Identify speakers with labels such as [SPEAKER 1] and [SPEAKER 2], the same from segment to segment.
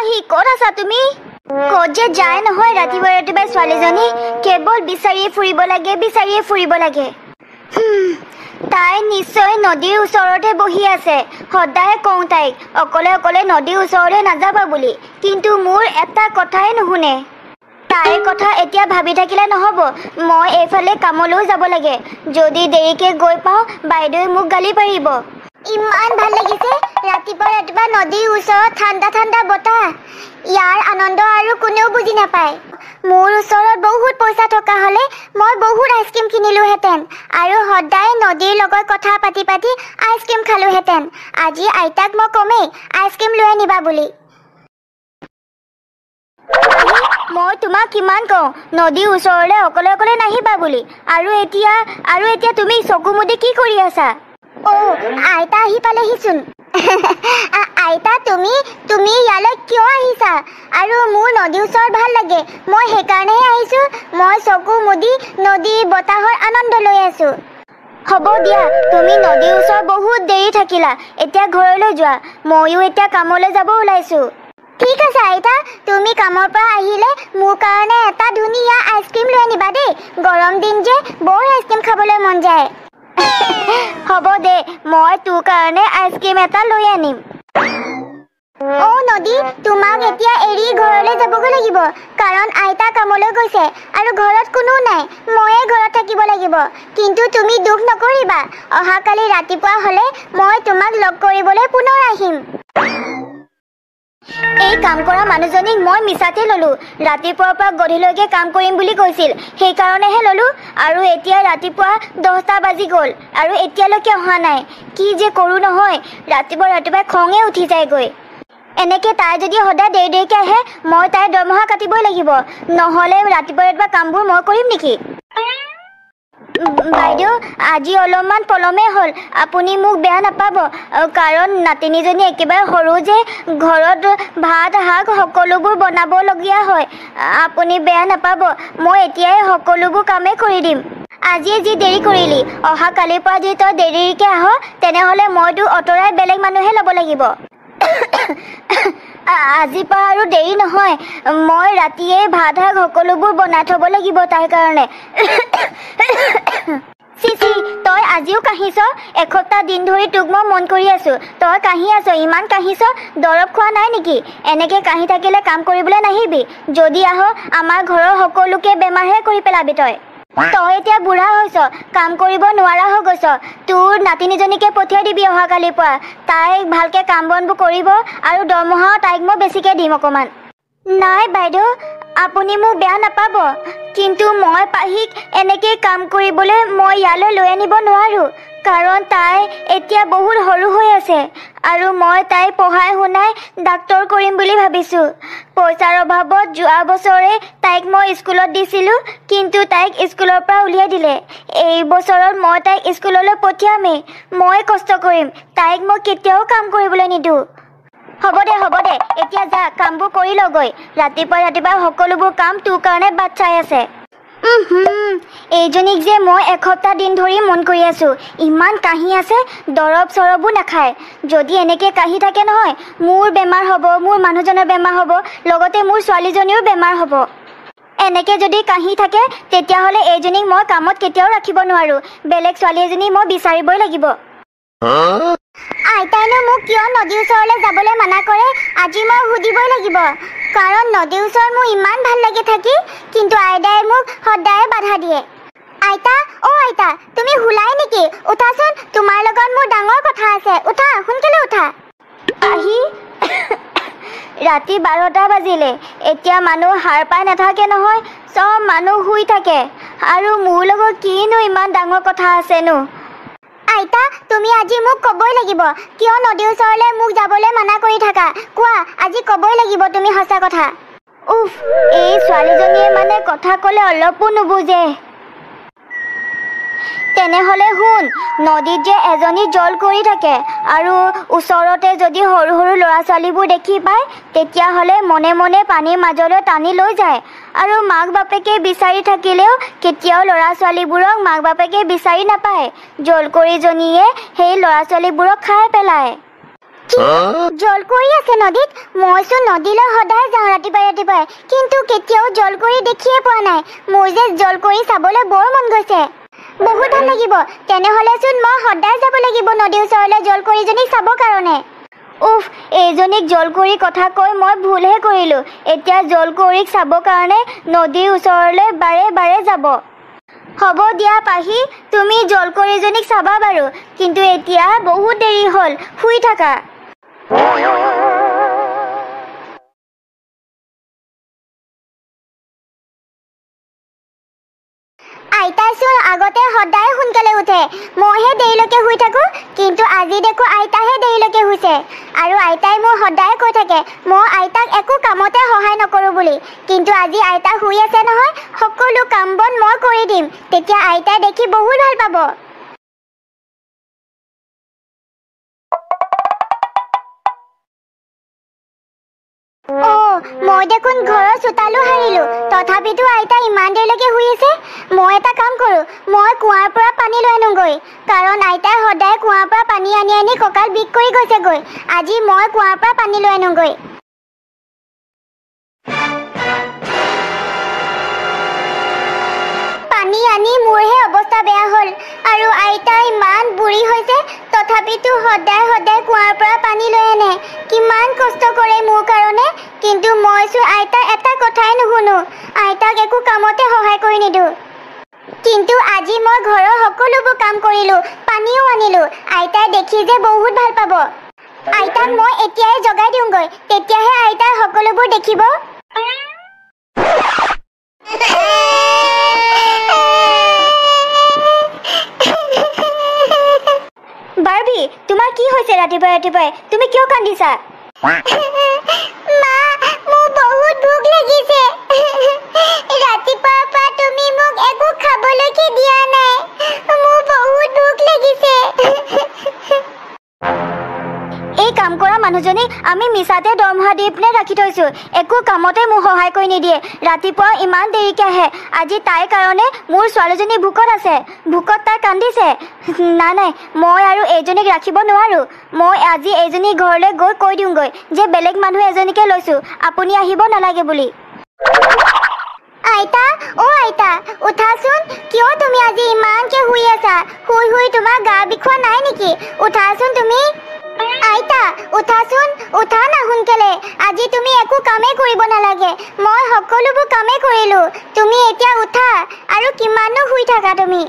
[SPEAKER 1] পাহি ক'ত আছা তুমি? ক'ত যে যায় নহয় ৰাতিপুৱা ৰাতিপুৱা ছোৱালীজনী, কেৱল বিচাৰিয়ে ফুৰিব লাগে। তাই নিশ্চয় নদীৰ ওচৰতে বহি আছে। সদায় কওঁ তাইক অকলে অকলে নদীৰ ওচৰলৈ নাযাবা বুলি, কিন্তু মোৰ এটা কথাই নুশুনে। তাইৰ কথা এতিয়া ভাবি থাকিলে নহ'ব। মই এইফালে কামলৈও যাব লাগে। যদি দেৰিকে গৈ পাওঁ বাইদেৱে মোক গালি পাৰিব। ইমান ভাল লাগিছে ৰাতিপুৱা ৰাতিপুৱা নদীৰ ওচৰত ঠাণ্ডা ঠাণ্ডা বতাহ। ইয়াৰ আনন্দ আৰু কোনেও বুজি নাপায়। মোৰ ওচৰত বহুত পইচা থকা হ'লে মই বহুত আইচক্ৰীম কিনিলোহেঁতেন আৰু সদায় নদীৰ লগত কথা পাতি পাতি আইচক্ৰীম খালোহেঁতেন। আজি আইতাক মই কমেই আইচক্ৰীম লৈ আনিবা বুলি। মই তোমাক কিমান কওঁ নদীৰ ওচৰলৈ অকলে অকলে নাহিবা বুলি। আৰু এতিয়া তুমি চকু মুদি কি কৰি আছা? অ' আইতা আহি পালেহিচোন। আইতা তুমি ইয়ালৈ কিয় আহিছা? আৰু মোৰ নদীৰ ওচৰত ভাল লাগে, মই সেইকাৰণেহে আহিছোঁ। মই চকু মুদি নদীৰ বতাহৰ আনন্দ লৈ আছো। হ'ব দিয়া, তুমি নদীৰ ওচৰত বহুত দেৰি থাকিলা, এতিয়া ঘৰলৈ যোৱা। ময়ো এতিয়া কামলৈ যাব ওলাইছোঁ। ঠিক আছে আইতা, তুমি কামৰ পৰা আহিলে মোৰ কাৰণে এটা ধুনীয়া আইচক্ৰীম লৈ আনিবা দেই। গৰম দিন যে বৰ আইচক্ৰীম খাবলৈ মন যায়। হ'ব দে, মই তোৰ কাৰণে আইচক্ৰীম এটা লৈ আনিম। অ' নদী, তোমাক এতিয়া এৰি ঘৰলৈ যাবগৈ লাগিব, কাৰণ আইতা কামলৈ গৈছে আৰু ঘৰত কোনো নাই। ময়ে ঘৰত থাকিব লাগিব। কিন্তু তুমি দুখ নকৰিবা, অহাকালি ৰাতিপুৱা হ'লে মই তোমাক লগ কৰিবলৈ পুনৰ আহিম। এই কাম কৰা মানুহজনীক মই মিছাতে ল'লোঁ। ৰাতিপুৱাৰ পৰা গধূলিলৈকে কাম কৰিম বুলি কৈছিল, সেইকাৰণেহে ল'লোঁ। আৰু এতিয়া ৰাতিপুৱা 10টা বাজি গ'ল আৰু এতিয়ালৈকে অহা নাই। কি যে কৰোঁ নহয়, ৰাতিপুৱা খঙে উঠি যায়গৈ। এনেকৈ তাই যদি সদায় দেৰিকৈ আহে মই তাইৰ দৰমহা কাটিবই লাগিব, নহ'লে ৰাতিপুৱা কামবোৰ মই কৰিম নেকি? বাইদেউ, আজি অলপমান পলমেই হ'ল, আপুনি মোক বেয়া নাপাব, কাৰণ নাতিনীজনী একেবাৰে সৰু যে ঘৰত ভাত শাক সকলোবোৰ বনাবলগীয়া হয়। আপুনি বেয়া নাপাব, মই এতিয়াই সকলোবোৰ কামেই কৰি দিম। আজিয়ে যি দেৰি কৰিলি, অহা কালিৰ পৰা যদি তই দেৰিকৈ আহ তেনেহ'লে মইতো অঁতৰাই বেলেগ মানুহে ল'ব লাগিব। আজিৰ পৰা আৰু দেৰি নহয়, মই ৰাতিয়েই ভাত শাক সকলোবোৰ বনাই থ'ব লাগিব তাইৰ কাৰণে। চিচি, তই আজিও কাঢ়িছ? এসপ্তাহ দিন ধৰি তোক মই মন কৰি আছোঁ, তই কাঢ়ি আছ, ইমান কাঢ়িছ, দৰৱ খোৱা নাই নেকি? এনেকৈ কাঢ়ি থাকিলে কাম কৰিবলৈ নাহিবি। যদি আহ আমাৰ ঘৰৰ সকলোকে বেমাৰহে কৰি পেলাবি তই। তই এতিয়া বুঢ়া হৈছ, কাম কৰিব নোৱাৰা হৈ গৈছ। তোৰ নাতিনীজনীকে পঠিয়াই দিবি অহাকালিৰ পৰা। তাইক ভালকৈ কাম বনবোৰ কৰিব আৰু দৰমহাও তাইক মই বেছিকৈ দিম অকণমান। নাই বাইদেউ, আপুনি মোক বেয়া নাপাব, কিন্তু মই পাহিক এনেকৈ কাম কৰিবলৈ মই ইয়ালৈ লৈ আনিব নোৱাৰোঁ, কাৰণ তাই এতিয়া বহুত সৰু হৈ আছে আৰু মই তাইক পঢ়াই শুনাই ডাক্তৰ কৰিম বুলি ভাবিছোঁ। পইচাৰ অভাৱত যোৱা বছৰে তাইক মই স্কুলত দিছিলোঁ, কিন্তু তাইক স্কুলৰ পৰা উলিয়াই দিলে। এই বছৰত মই তাইক স্কুললৈ পঠিয়ামেই, মই কষ্ট কৰিম, তাইক মই কেতিয়াও কাম কৰিবলৈ নিদিওঁ। হ'ব দে, এতিয়া যা, কামবোৰ কৰি লগৈ। ৰাতিপুৱা সকলোবোৰ কাম তোৰ কাৰণে বাট চাই আছে। এইজনীক যে মই এসপ্তাহ দিন ধৰি মন কৰি আছোঁ, ইমান কাহি আছে, দৰৱ চৰবো নাখায়। যদি এনেকৈ কাহি থাকে নহয়, মোৰ বেমাৰ হ'ব, মোৰ মানুহজনৰ বেমাৰ হ'ব, লগতে মোৰ ছোৱালীজনীৰো বেমাৰ হ'ব। এনেকৈ যদি কাহি থাকে তেতিয়াহ'লে এইজনীক মই কামত কেতিয়াও ৰাখিব নোৱাৰোঁ। বেলেগ ছোৱালী এজনী মই বিচাৰিবই লাগিব। আইতাইনো মোক কিয় নদীৰ ওচৰলৈ যাবলৈ মানা কৰে আজি মই সুধিবই লাগিব, কাৰণ নদীৰ ওচৰত মোৰ ইমান ভাল লাগে থাকি, কিন্তু আইতাই মোক সদায় বাধা দিয়ে। আইতা, অ' আইতা, তুমি শুলাই নেকি? উঠাচোন, তোমাৰ লগত মোৰ ডাঙৰ কথা আছে, উঠা, সোনকালে উঠা। আহি ৰাতি 12টা বাজিলে, এতিয়া মানুহ সাৰ পাই নাথাকে নহয়, চব মানুহ শুই থাকে। আৰু মোৰ লগত কিনো ইমান ডাঙৰ কথা আছেনো? আইতা, তুমি আজি মোক ক'বই লাগিব, কিয় নদীৰ ওচৰলৈ মোক যাবলৈ মানা কৰি থাকা? কোৱা, আজি ক'বই লাগিব তুমি সঁচা কথা। উফ, এই ছোৱালীজনীয়ে মানে কথা ক'লে অলপো নুবুজে। তেনেহ'লে শুন, নদীত যে এজনী জল কৰি থাকে আৰু ওচৰতে যদি সৰু সৰু ল'ৰা ছোৱালীবোৰ দেখি পায় তেতিয়াহ'লে মনে মনে পানীৰ মাজলৈ টানি লৈ যায়। আৰু মাক বাপেকে বিচাৰি থাকিলেও কেতিয়াও ল'ৰা ছোৱালীবোৰক মাক বাপেকে বিচাৰি নাপায়। জলকৰিজনীয়ে সেই ল'ৰা ছোৱালীবোৰক খাই পেলায়। জলকুঁৱৰী আছে নদীত? মইচোন নদীলৈ সদায় যাওঁ ৰাতিপুৱাই ৰাতিপুৱাই, কিন্তু কেতিয়াও জলকুঁৱৰী দেখিয়ে পোৱা নাই। মোৰ যে জলকুঁৱৰী চাবলৈ বৰ মন গৈছে। বহুত ভাল লাগিব। তেনেহ'লেচোন মই সদায় যাব লাগিব নদীৰ ওচৰলৈ জলকুঁৱৰীজনীক চাবৰ কাৰণে। উফ, এইজনীক জলকুঁৱৰীৰ কথা কৈ মই ভুলহে কৰিলোঁ। এতিয়া জলকুঁৱৰীক চাবৰ কাৰণে নদীৰ ওচৰলৈ বাৰে বাৰে যাব। হ'ব দিয়া পাহি, তুমি জলকুঁৱৰীজনীক চাবা বাৰু, কিন্তু এতিয়া বহুত দেৰি হ'ল, শুই থাকা। আইতাচোন আগতে সদায় সোনকালে উঠে, মইহে দেৰিলৈকে শুই থাকোঁ। কিন্তু আজি দেখোঁ আইতাহে দেৰিলৈকে শুইছে। আৰু আইতাই মোক সদায় কৈ থাকে মই আইতাক একো কামতে সহায় নকৰোঁ বুলি। কিন্তু আজি আইতা শুই আছে নহয়, সকলো কাম বন মই কৰি দিম। তেতিয়া আইতাই দেখি বহুত ভাল পাব। মই দেখোন ঘৰৰ চোতালো সাৰিলোঁ, তথাপিতো আইতা ইমান দেৰিলৈকে শুই আছে। মই এটা কাম কৰোঁ, মই কুঁৱাৰ পৰা পানী লৈ আনোগৈ। কাৰণ আইতাই সদায় কুঁৱাৰ পৰা পানী আনি আনি কঁকাল বিষ কৰি গৈছেগৈ। আজি মই কুঁৱাৰ পৰা পানী লৈ আনোগৈ। পানী আনি মোৰহে অৱস্থা বেয়া হ'ল। আৰু আইতা ইমান বুঢ়ী হৈছে, তথাপিতো সদায় সদায় কুঁৱাৰ পৰা পানী লৈ আনে। কিমান কষ্ট কৰে মোৰ কাৰণে, কিন্তু মইচোন আইতাক এটা কথাই নুশুনো। আইতাক একো কামতে সহায় কৰি নিদিওঁ। কিন্তু আজি মই ঘৰৰ সকলোবোৰ কাম কৰিলোঁ, পানীও আনিলোঁ। আইতাই দেখি যে বহুত ভাল পাব। আইতাক মই এতিয়াই জগাই দিওঁগৈ, তেতিয়াহে আইতাই সকলোবোৰ দেখিব। বাৰ্বি, তোমাৰ কি হৈছে ৰাতিপুৱাই ৰাতিপুৱাই? তুমি কিয় কান্দিছা? মা, মোৰ বহুত ভোক লাগিছে। ৰাতিপুৱাৰ পৰা তুমি মোক একো খাবলৈকে দিয়া নাই। মোৰ বহুত ভোক লাগিছে। এই কাম কৰা মানুহজনীক আমি মিছাতে দৰমহা দি পিনে ৰাখি থৈছোঁ। একো কামতে মোক সহায় কৰি নিদিয়ে। ৰাতিপুৱা ইমান দেৰিকৈ আহে। আজি তাইৰ কাৰণে মোৰ ছোৱালীজনী ভোকত আছে। ভোকত তাই কান্দিছে। নাই, মই আৰু এইজনীক ৰাখিব নোৱাৰোঁ। মই আজি এইজনী ঘৰলৈ গৈ কৈ দিওঁগৈ যে বেলেগ মানুহ এজনীকে লৈছোঁ, আপুনি আহিব নালাগে বুলি। আইতা, আইতা উঠাচোন। কিয় তুমি আজি ইমানকৈ শুই আছা? শুই শুই তোমাৰ গা বিষোৱা নাই নেকি? উঠাচোন তুমি। আইতা উঠাচোন, উঠা না সোনকালে। আজি তুমি একো কামেই কৰিব নালাগে। মই সকলোবোৰ কামেই কৰিলোঁ। তুমি এতিয়া উঠা। আৰু কিমাননো শুই থাকা তুমি?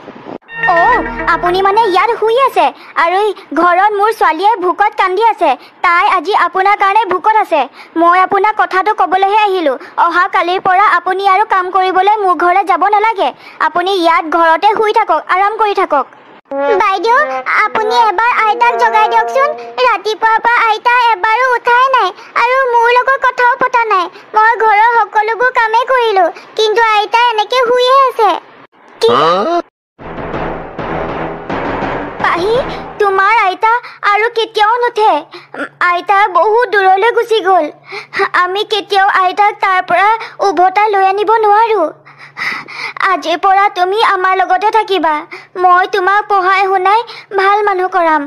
[SPEAKER 1] আপুনি মানে ইয়াত শুই আছে আৰু ঘৰত মোৰ ছোৱালীয়ে ভোকত কান্দি আছে। তাই আজি আপোনাৰ কাৰণে ভোকত আছে। মই আপোনাক কথাটো ক'বলৈহে আহিলোঁ। অহা কালিৰ পৰা আপুনি আৰু কাম কৰিবলৈ মোৰ ঘৰলৈ যাব নালাগে। আপুনি ইয়াত ঘৰতে শুই থাকক, আৰাম কৰি থাকক। বাইদেউ, আপুনি এবাৰ আইতাক জগাই দিয়কচোন। ৰাতিপুৱাৰ পৰা আইতা এবাৰো উঠাই নাই আৰু মোৰ লগত কথাও পতা নাই। মই ঘৰৰ সকলোবোৰ কামেই কৰিলোঁ, কিন্তু আইতা এনেকৈ শুইয়ে আছে। পাহি, তোমাৰ আইতা আৰু কেতিয়াও নুঠে। আইতা বহুত দূৰলৈ গুচি গ'ল। আমি কেতিয়াও আইতাক তাৰ পৰা উভতাই লৈ আনিব নোৱাৰোঁ। আজিৰ পৰা তুমি আমাৰ লগতে থাকিবা। মই তোমাক পঢ়াই শুনাই ভাল মানুহ কৰাম।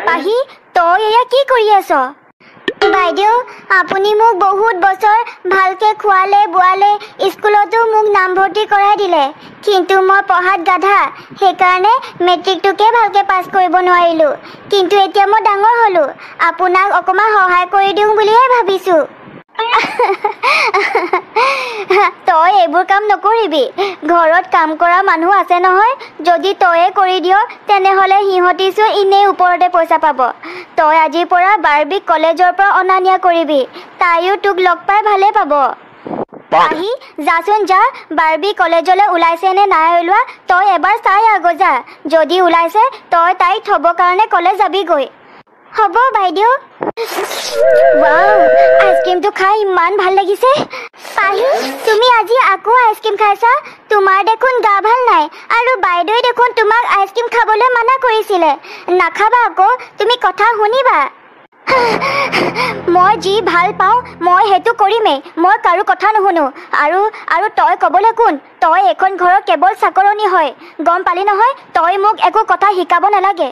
[SPEAKER 1] পাহি, তই এয়া কি কৰি আছ? বাইদেউ, আপুনি মোক বহুত বছৰ ভালকৈ খোৱালে বোৱালে, স্কুলতো মোক নামভৰ্তি কৰাই দিলে। কিন্তু মই পঢ়াত গাধা, সেইকাৰণে মেট্ৰিকটোকে ভালকৈ পাছ কৰিব নোৱাৰিলোঁ। কিন্তু এতিয়া মই ডাঙৰ হ'লোঁ, আপোনাক অকণমান সহায় কৰি দিওঁ বুলিহে ভাবিছোঁ। তই এইবোৰ কাম নকৰিবি। ঘৰত কাম কৰা মানুহ আছে নহয়। যদি তয়ে কৰি দিয়, তেনেহ'লে সিহঁতিচোন এনেই ওপৰতে পইচা পাব। তই আজিৰ পৰা বাৰ্বিক কলেজৰ পৰা অনা নিয়া কৰিবি। তাইও তোক লগ পাই ভালে পাব। আহি যাচোন যা, বাৰ্বি কলেজলৈ ওলাইছে নে নাই ওলোৱা তই এবাৰ চাই আগত যা। যদি ওলাইছে তই তাইক থ'বৰ কাৰণে কলেজ যাবিগৈ। হ'ব বাইদেউ। ৱাও, আইচক্ৰীমটো খাই ইমান ভাল লাগিছে। পাহি, তুমি আজি আকৌ আইচক্ৰীম খাইছা? তোমাৰ দেখোন গা ভাল নাই আৰু বাইদেৱে দেখোন তোমাক আইচক্ৰীম খাবলৈ মানা কৰিছিলে। নাখাবা আকৌ, তুমি কথা শুনিবা। মই যি ভাল পাওঁ মই সেইটো কৰিমেই। মই কাৰো কথা নুশুনো। আৰু তই ক'বলৈ কোন? তই এখন ঘৰৰ কেৱল চাকৰণী হয়, গম পালি নহয়? তই মোক একো কথা শিকাব নালাগে।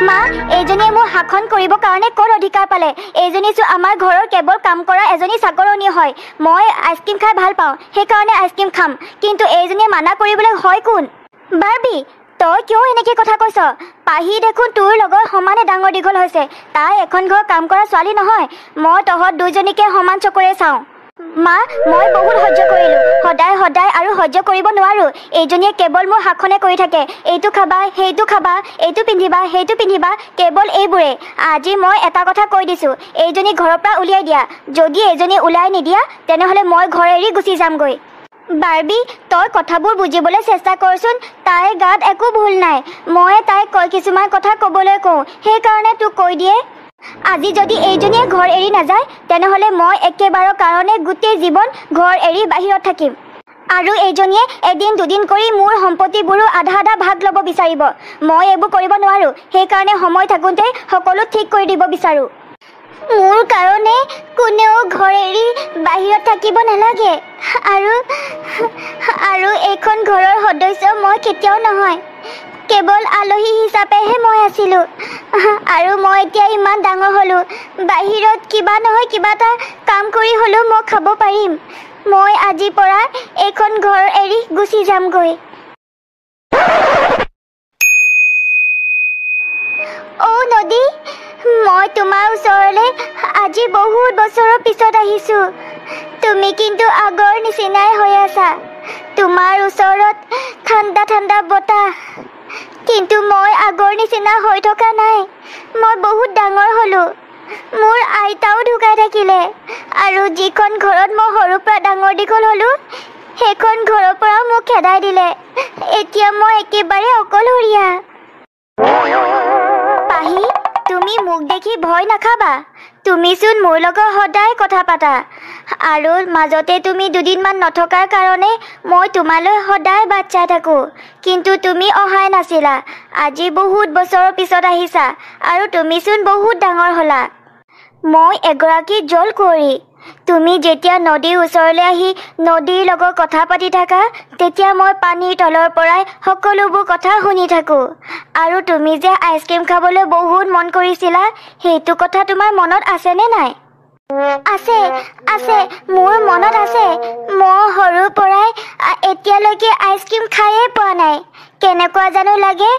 [SPEAKER 1] মা, এইজনীয়ে মোৰ শাসন কৰিবৰ কাৰণে ক'ত অধিকাৰ পালে? এইজনী আমাৰ ঘৰৰ কেৱল কাম কৰা এজনী চাকৰণী হয়। মই আইচক্ৰীম খাই ভাল পাওঁ, সেইকাৰণে আইচক্ৰীম খাম। কিন্তু এইজনীয়ে মানা কৰিবলৈ হয় কোন? বাৰ্বি, তই কিয় এনেকৈ কথা কৈছ? পাহি দেখোন তোৰ লগত সমানে ডাঙৰ দীঘল হৈছে। তাই এখন ঘৰ কাম কৰা ছোৱালী নহয়। মই তহঁত দুজনীকে সমান চকুৰে চাওঁ। মা, মই বহুত সহ্য কৰিলোঁ, সদায় সদায় আৰু সহ্য কৰিব নোৱাৰোঁ। এইজনীয়ে কেৱল মোৰ শাসনে কৰি থাকে। এইটো খাবা, সেইটো খাবা, এইটো পিন্ধিবা, সেইটো পিন্ধিবা, কেৱল এইবোৰে। আজি মই এটা কথা কৈ দিছোঁ, এইজনী ঘৰৰ পৰা উলিয়াই দিয়া। যদি এইজনী ওলাই নিদিয়া তেনেহ'লে মই ঘৰ এৰি গুচি যামগৈ। বাৰ্বি, তই কথাবোৰ বুজিবলৈ চেষ্টা কৰচোন। তাইৰ গাত একো ভুল নাই। মই তাইক কিছুমান কথা ক'বলৈ কওঁ, সেইকাৰণে তোক কৈ দিয়ে। আজি যদি এইজনীয়ে ঘৰ এৰি নাযায় তেনেহ'লে মই একেবাৰৰ কাৰণে গোটেই জীৱন ঘৰ এৰি বাহিৰত থাকিম। আৰু এইজনীয়ে এদিন দুদিন কৰি মোৰ সম্পত্তিবোৰো আধা আধা ভাগ ল'ব বিচাৰিব। মই এইবোৰ কৰিব নোৱাৰোঁ। সেইকাৰণে সময় থাকোঁতেই সকলো ঠিক কৰি দিব বিচাৰোঁ। মোৰ কাৰণে কোনেও ঘৰ এৰি বাহিৰত থাকিব নালাগে। আৰু এইখন ঘৰৰ সদস্য মই কেতিয়াও নহয়, কেৱল আলহী হিচাপেহে মই আছিলোঁ। আৰু মই এতিয়া ইমান ডাঙৰ হ'লোঁ, বাহিৰত কিবা নহয় কিবা এটা কাম কৰি হ'লেও মই খাব পাৰিম। মই আজিৰ পৰা এইখন ঘৰ এৰি গুচি যামগৈ। অ' নদী, মই তোমাৰ ওচৰলৈ আজি বহুত বছৰৰ পিছত আহিছোঁ। তুমি কিন্তু আগৰ নিচিনাই হৈ আছা। তোমাৰ ওচৰত ঠাণ্ডা ঠাণ্ডা বতাহ। কিন্তু মই আগৰ নিচিনা হৈ থকা নাই। মই বহুত ডাঙৰ হ'লোঁ। মোৰ আইতাও ঢুকাই থাকিলে। আৰু যিখন ঘৰত মই সৰুৰ পৰা ডাঙৰ দীঘল হ'লোঁ, সেইখন ঘৰৰ পৰাও মোক খেদাই দিলে। এতিয়া মই একেবাৰে অকলশৰীয়া। পাহি, তুমি মোক দেখি ভয় নাখাবা। তুমিচোন মোৰ লগত সদায় কথা পাতা। আৰু মাজতে তুমি দুদিনমান নথকাৰ কাৰণে মই তোমালৈ সদায় বাট চাই থাকোঁ। কিন্তু তুমি অহাই নাছিলা। আজি বহুত বছৰৰ পিছত আহিছা আৰু তুমিচোন বহুত ডাঙৰ হ'লা। মই এগৰাকী জলকুঁৱৰী। তুমি যেতিয়া নদীৰ ওচৰলৈ আহি নদীৰ লগত কথা পাতি থাকা, তেতিয়া মই পানীৰ তলৰ পৰাই সকলোবোৰ কথা শুনি থাকোঁ। আৰু তুমি যে আইচক্ৰীম খাবলৈ বহুত মন কৰিছিলা, সেইটো কথা তোমাৰ মনত আছেনে নাই? আছে, আছে, মোৰ মনত আছে। মই সৰুৰ পৰাই এতিয়ালৈকে আইচক্ৰীম খায়েই পোৱা নাই। কেনেকুৱা জানো লাগে।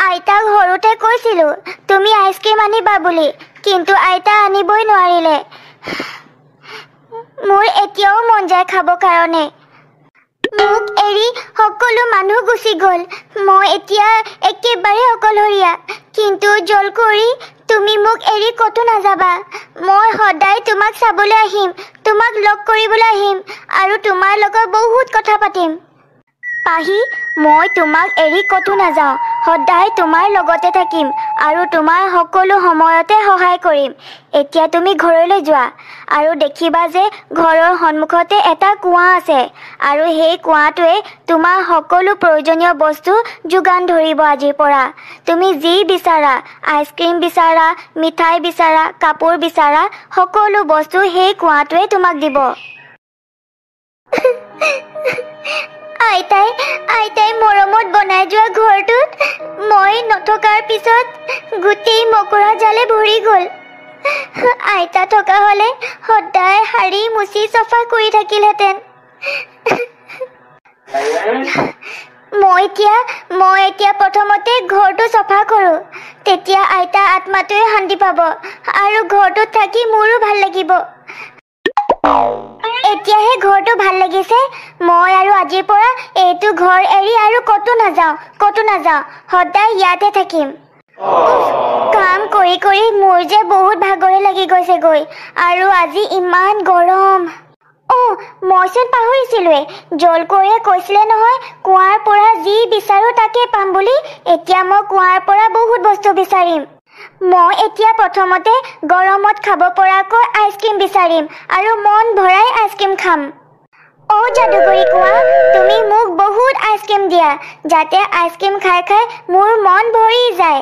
[SPEAKER 1] আইতাক সৰুতে কৈছিলোঁ তুমি আইচক্ৰীম আনিবা বুলি, কিন্তু আইতা আনিবই নোৱাৰিলে। মোৰ এতিয়াও মন যায় খাবৰ কাৰণে। মোক এৰি সকলো মানুহ গুচি গ'ল। মই এতিয়া একেবাৰে অকলশৰীয়া। কিন্তু জলকুঁৱৰী, তুমি মোক এৰি ক'তো নাযাবা। মই সদায় তোমাক চাবলৈ আহিম, তোমাক লগ কৰিবলৈ আহিম আৰু তোমাৰ লগত বহুত কথা পাতিম। পাহি, মই তোমাক এৰি ক'তো নাযাওঁ। সদায় তোমাৰ লগতে থাকিম আৰু তোমাৰ সকলো সময়তে সহায় কৰিম। এতিয়া তুমি ঘৰলৈ যোৱা আৰু দেখিবা যে ঘৰৰ সন্মুখতে এটা কুঁৱা আছে। আৰু সেই কুঁৱাটোৱে তোমাৰ সকলো প্ৰয়োজনীয় বস্তু যোগান ধৰিব আজিৰ পৰা। তুমি যি বিচাৰা, আইচক্ৰীম বিচাৰা, মিঠাই বিচাৰা, কাপোৰ বিচাৰা, সকলো বস্তু সেই কুঁৱাটোৱে তোমাক দিব। আইতাই মৰমত বনাই যোৱা ঘৰটোত মই নথকাৰ পিছত গোটেই মকৰা জালে ভৰি গ'ল। আইতা থকা হ'লে সদায় সাৰি মুচি চফা কৰি থাকিলহেঁতেন। মই এতিয়া প্ৰথমতে ঘৰটো চফা কৰোঁ। তেতিয়া আইতা আত্মাটোৱে শান্তি পাব আৰু ঘৰটোত থাকি মোৰো ভাল লাগিব। এতিয়াহে ঘৰটো ভাল লাগিছে। মই আৰু আজিৰ পৰা এইটো ঘৰ এৰি আৰু ক'তো নাযাওঁ। সদায় ইয়াতে থাকিম। কাম কৰি কৰি মোৰ যে বহুত ভাগৰে লাগি গৈছেগৈ। আৰু আজি ইমান গৰম। মইচোন পাহৰিছিলোৱে। জলকুঁৱৰীয়ে কৈছিলে নহয়, কুঁৱাৰ পৰা যি বিচাৰোঁ তাকে পাম বুলি। এতিয়া মই কুঁৱাৰ পৰা বহুত বস্তু বিচাৰিম। মই এতিয়া প্ৰথমতে গৰমত খাব পৰাকৈ আইচক্ৰীম বিচাৰিম আৰু মন ভৰাই আইচক্ৰীম খাম। যাদুকৰী কুঁৱা, তুমি মোক বহুত আইচক্ৰীম দিয়া, যাতে আইচক্ৰীম খাই খাই মোৰ মন ভৰি যায়।